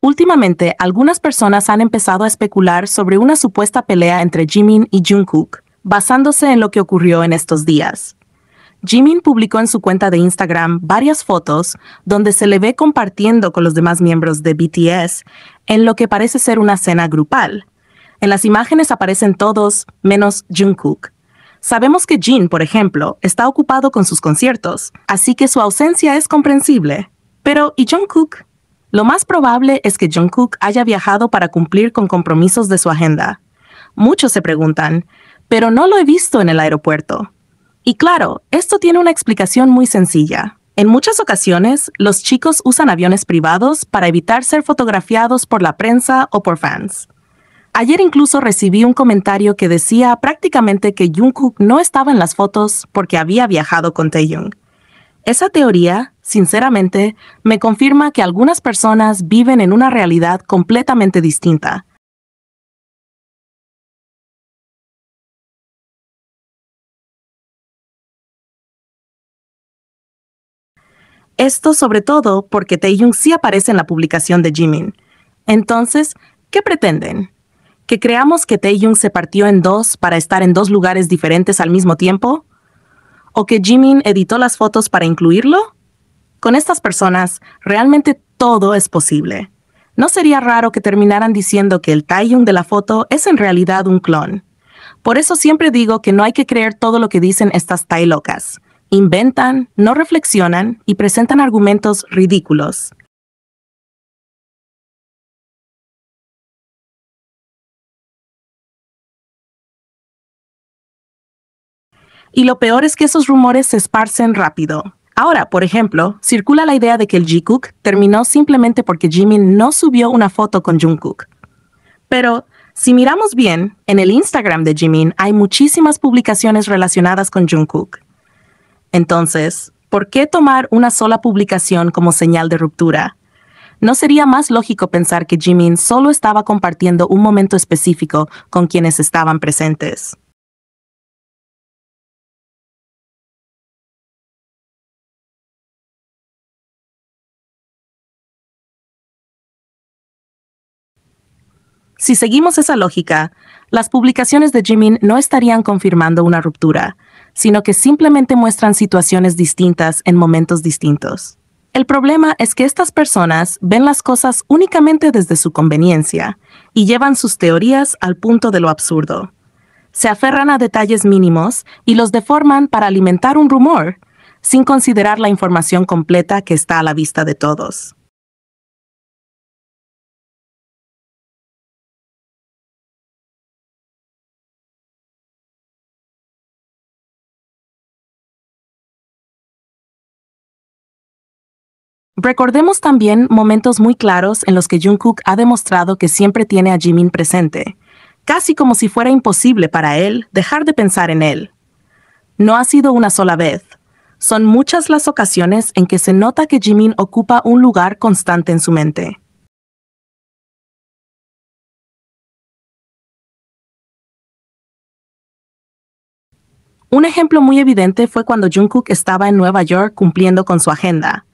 Últimamente, algunas personas han empezado a especular sobre una supuesta pelea entre Jimin y Jungkook, basándose en lo que ocurrió en estos días. Jimin publicó en su cuenta de Instagram varias fotos donde se le ve compartiendo con los demás miembros de BTS en lo que parece ser una cena grupal. En las imágenes aparecen todos, menos Jungkook. Sabemos que Jin, por ejemplo, está ocupado con sus conciertos, así que su ausencia es comprensible. Pero, ¿y Jungkook? Lo más probable es que Jungkook haya viajado para cumplir con compromisos de su agenda. Muchos se preguntan, pero no lo he visto en el aeropuerto. Y claro, esto tiene una explicación muy sencilla. En muchas ocasiones, los chicos usan aviones privados para evitar ser fotografiados por la prensa o por fans. Ayer incluso recibí un comentario que decía prácticamente que Jungkook no estaba en las fotos porque había viajado con Taehyung. Esa teoría, sinceramente, me confirma que algunas personas viven en una realidad completamente distinta. Esto sobre todo porque Taehyung sí aparece en la publicación de Jimin. Entonces, ¿qué pretenden? ¿Que creamos que Taehyung se partió en dos para estar en dos lugares diferentes al mismo tiempo? ¿O que Jimin editó las fotos para incluirlo? Con estas personas, realmente todo es posible. No sería raro que terminaran diciendo que el Taehyung de la foto es en realidad un clon. Por eso siempre digo que no hay que creer todo lo que dicen estas Tae locas. Inventan, no reflexionan y presentan argumentos ridículos. Y lo peor es que esos rumores se esparcen rápido. Ahora, por ejemplo, circula la idea de que el Jikook terminó simplemente porque Jimin no subió una foto con Jungkook. Pero, si miramos bien, en el Instagram de Jimin hay muchísimas publicaciones relacionadas con Jungkook. Entonces, ¿por qué tomar una sola publicación como señal de ruptura? ¿No sería más lógico pensar que Jimin solo estaba compartiendo un momento específico con quienes estaban presentes? Si seguimos esa lógica, las publicaciones de Jimin no estarían confirmando una ruptura, sino que simplemente muestran situaciones distintas en momentos distintos. El problema es que estas personas ven las cosas únicamente desde su conveniencia y llevan sus teorías al punto de lo absurdo. Se aferran a detalles mínimos y los deforman para alimentar un rumor, sin considerar la información completa que está a la vista de todos. Recordemos también momentos muy claros en los que Jungkook ha demostrado que siempre tiene a Jimin presente, casi como si fuera imposible para él dejar de pensar en él. No ha sido una sola vez. Son muchas las ocasiones en que se nota que Jimin ocupa un lugar constante en su mente. Un ejemplo muy evidente fue cuando Jungkook estaba en Nueva York cumpliendo con su agenda.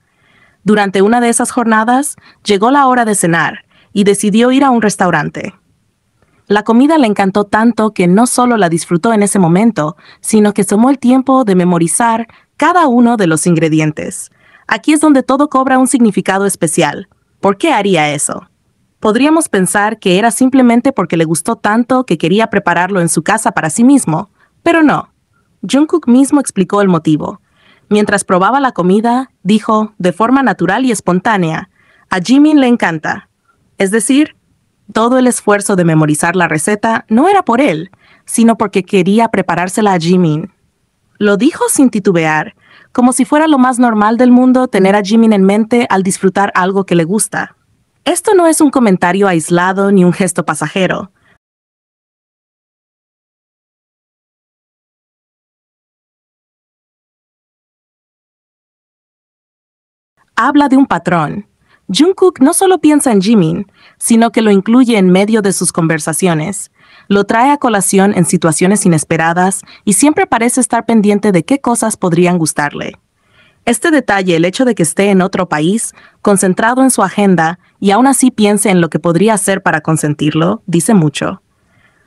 Durante una de esas jornadas, llegó la hora de cenar y decidió ir a un restaurante. La comida le encantó tanto que no solo la disfrutó en ese momento, sino que tomó el tiempo de memorizar cada uno de los ingredientes. Aquí es donde todo cobra un significado especial. ¿Por qué haría eso? Podríamos pensar que era simplemente porque le gustó tanto que quería prepararlo en su casa para sí mismo, pero no. Jungkook mismo explicó el motivo. Mientras probaba la comida, dijo, de forma natural y espontánea, a Jimin le encanta. Es decir, todo el esfuerzo de memorizar la receta no era por él, sino porque quería preparársela a Jimin. Lo dijo sin titubear, como si fuera lo más normal del mundo tener a Jimin en mente al disfrutar algo que le gusta. Esto no es un comentario aislado ni un gesto pasajero. Habla de un patrón. Jungkook no solo piensa en Jimin, sino que lo incluye en medio de sus conversaciones. Lo trae a colación en situaciones inesperadas y siempre parece estar pendiente de qué cosas podrían gustarle. Este detalle, el hecho de que esté en otro país, concentrado en su agenda, y aún así piense en lo que podría hacer para consentirlo, dice mucho.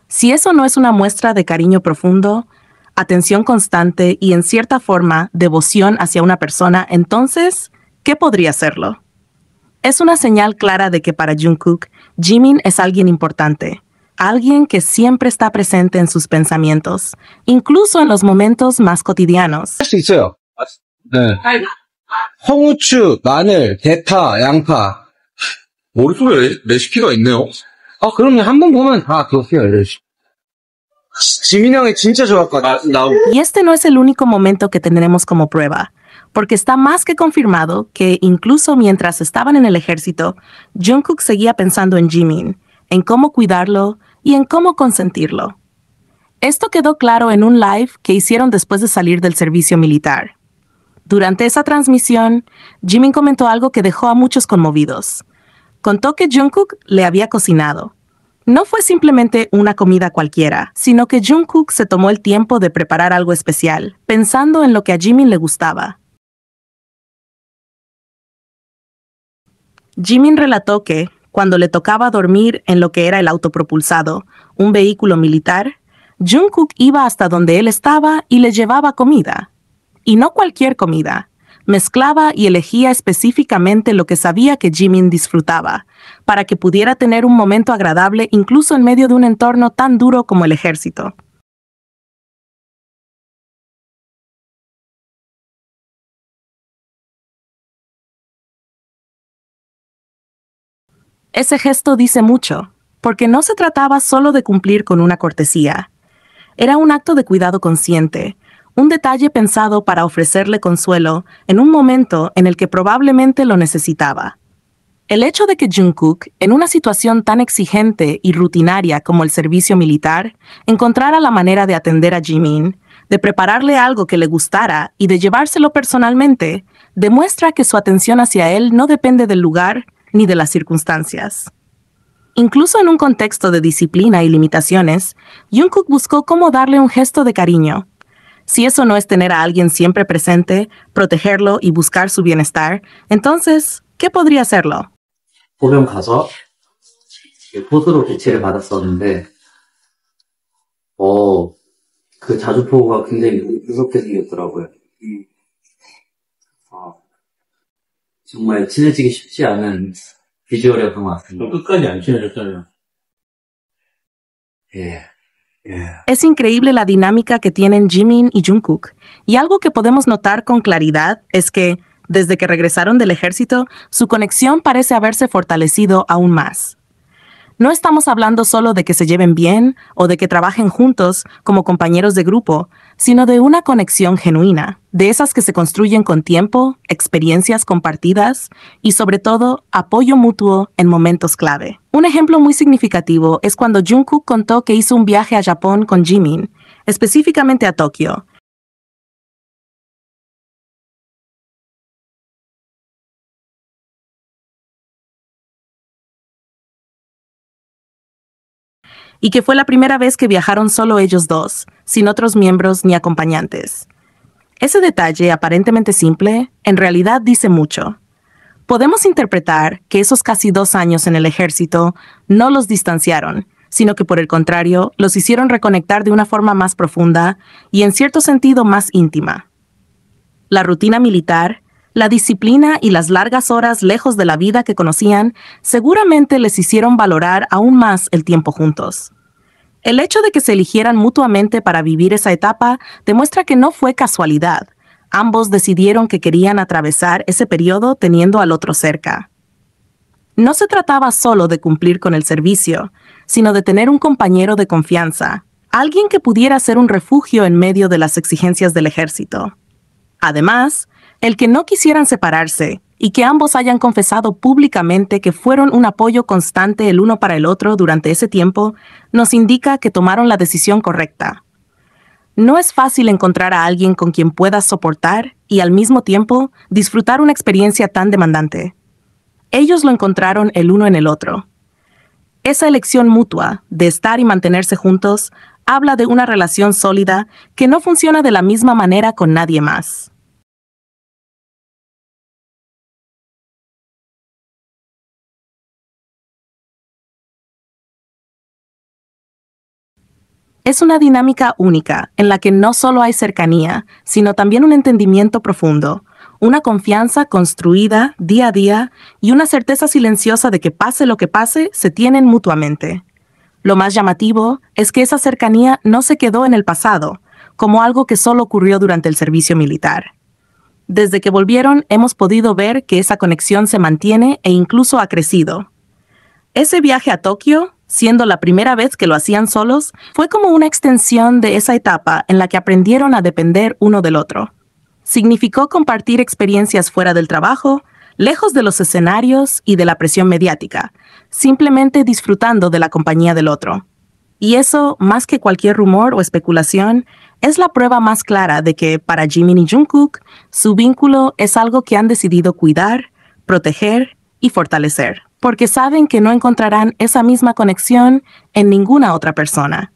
Si eso no es una muestra de cariño profundo, atención constante y en cierta forma devoción hacia una persona, entonces, ¿qué podría serlo? Es una señal clara de que para Jungkook, Jimin es alguien importante, alguien que siempre está presente en sus pensamientos, incluso en los momentos más cotidianos. 할 수 있어요. 네. 홍후추, 마늘, 대파, 양파. 머릿속에 레시피가 있네요. 그럼요. 한 번 보면 다 기억해요. 지민 형이 진짜 좋았거든. Y este no es el único momento que tendremos como prueba, porque está más que confirmado que incluso mientras estaban en el ejército, Jungkook seguía pensando en Jimin, en cómo cuidarlo y en cómo consentirlo. Esto quedó claro en un live que hicieron después de salir del servicio militar. Durante esa transmisión, Jimin comentó algo que dejó a muchos conmovidos. Contó que Jungkook le había cocinado. No fue simplemente una comida cualquiera, sino que Jungkook se tomó el tiempo de preparar algo especial, pensando en lo que a Jimin le gustaba. Jimin relató que, cuando le tocaba dormir en lo que era el autopropulsado, un vehículo militar, Jungkook iba hasta donde él estaba y le llevaba comida. Y no cualquier comida. Mezclaba y elegía específicamente lo que sabía que Jimin disfrutaba, para que pudiera tener un momento agradable incluso en medio de un entorno tan duro como el ejército. Ese gesto dice mucho, porque no se trataba solo de cumplir con una cortesía. Era un acto de cuidado consciente, un detalle pensado para ofrecerle consuelo en un momento en el que probablemente lo necesitaba. El hecho de que Jungkook, en una situación tan exigente y rutinaria como el servicio militar, encontrara la manera de atender a Jimin, de prepararle algo que le gustara y de llevárselo personalmente, demuestra que su atención hacia él no depende del lugar ni de las circunstancias. Incluso en un contexto de disciplina y limitaciones, Jungkook buscó cómo darle un gesto de cariño. Si eso no es tener a alguien siempre presente, protegerlo y buscar su bienestar, entonces, ¿qué podría hacerlo? 보병 가서 포수로 배치를 받았었는데, 그 자주포가 굉장히 무섭게 생겼더라고요. 정말 친해지기 쉽지 않은 비주얼이었던 것 같습니다. 끝까지 안 친해졌잖아요. Es increíble la dinámica que tienen Jimin y Jungkook, y algo que podemos notar con claridad es que, desde que regresaron del ejército, su conexión parece haberse fortalecido aún más. No estamos hablando solo de que se lleven bien o de que trabajen juntos como compañeros de grupo, sino de una conexión genuina, de esas que se construyen con tiempo, experiencias compartidas y, sobre todo, apoyo mutuo en momentos clave. Un ejemplo muy significativo es cuando Jungkook contó que hizo un viaje a Japón con Jimin, específicamente a Tokio, y que fue la primera vez que viajaron solo ellos dos, sin otros miembros ni acompañantes. Ese detalle, aparentemente simple, en realidad dice mucho. Podemos interpretar que esos casi 2 años en el ejército no los distanciaron, sino que por el contrario, los hicieron reconectar de una forma más profunda y en cierto sentido más íntima. La rutina militar, la disciplina y las largas horas lejos de la vida que conocían seguramente les hicieron valorar aún más el tiempo juntos. El hecho de que se eligieran mutuamente para vivir esa etapa demuestra que no fue casualidad. Ambos decidieron que querían atravesar ese periodo teniendo al otro cerca. No se trataba solo de cumplir con el servicio, sino de tener un compañero de confianza, alguien que pudiera ser un refugio en medio de las exigencias del ejército. Además, el que no quisieran separarse y que ambos hayan confesado públicamente que fueron un apoyo constante el uno para el otro durante ese tiempo, nos indica que tomaron la decisión correcta. No es fácil encontrar a alguien con quien puedas soportar y al mismo tiempo disfrutar una experiencia tan demandante. Ellos lo encontraron el uno en el otro. Esa elección mutua de estar y mantenerse juntos habla de una relación sólida que no funciona de la misma manera con nadie más. Es una dinámica única en la que no solo hay cercanía, sino también un entendimiento profundo, una confianza construida día a día y una certeza silenciosa de que pase lo que pase, se tienen mutuamente. Lo más llamativo es que esa cercanía no se quedó en el pasado, como algo que solo ocurrió durante el servicio militar. Desde que volvieron, hemos podido ver que esa conexión se mantiene e incluso ha crecido. Ese viaje a Tokio, siendo la primera vez que lo hacían solos, fue como una extensión de esa etapa en la que aprendieron a depender uno del otro. Significó compartir experiencias fuera del trabajo, lejos de los escenarios y de la presión mediática, simplemente disfrutando de la compañía del otro. Y eso, más que cualquier rumor o especulación, es la prueba más clara de que para Jimin y Jungkook, su vínculo es algo que han decidido cuidar, proteger y fortalecer, porque saben que no encontrarán esa misma conexión en ninguna otra persona.